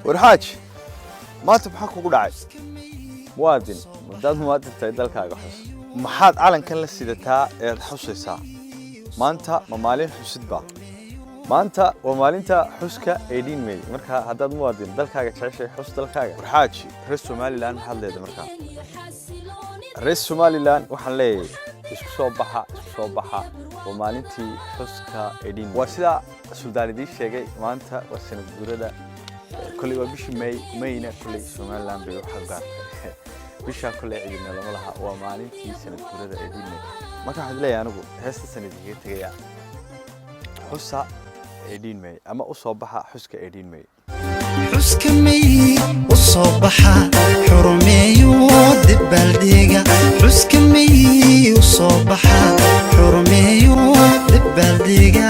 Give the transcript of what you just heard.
warxaaj maanta maxaa kugu dhacay muwaadin muddaad muwaadin tahay dalkaaga xus maxaad calankan la sidataa eed xusaysaa maanta ma maalin xusidba maanta waa maalinta xuska 18 May marka haddaad muwaadin dalkaaga jeceshay xus dalkaaga warxaaj reer Somaliland maxaad leedahay marka reer Somaliland waxaan leeyahay isku soo baxa waa maalintii xuska 18 waa sida suldaanidii sheegay maanta waa sanad guurada كل وبيش ماينا كل Somaliland بيوحى بيش كل عيدنا لما لها ومالين في سنة كورة عيدنا ما كان حد لي أنا بقول هسه سنة دقيقة تجيء حسها 18 ماي أما أصبحها حسك 18 ماي حسك ماي أصبحها حرمي ودب بالديقة حسك ماي أصبحها حرمي ودب بالديقة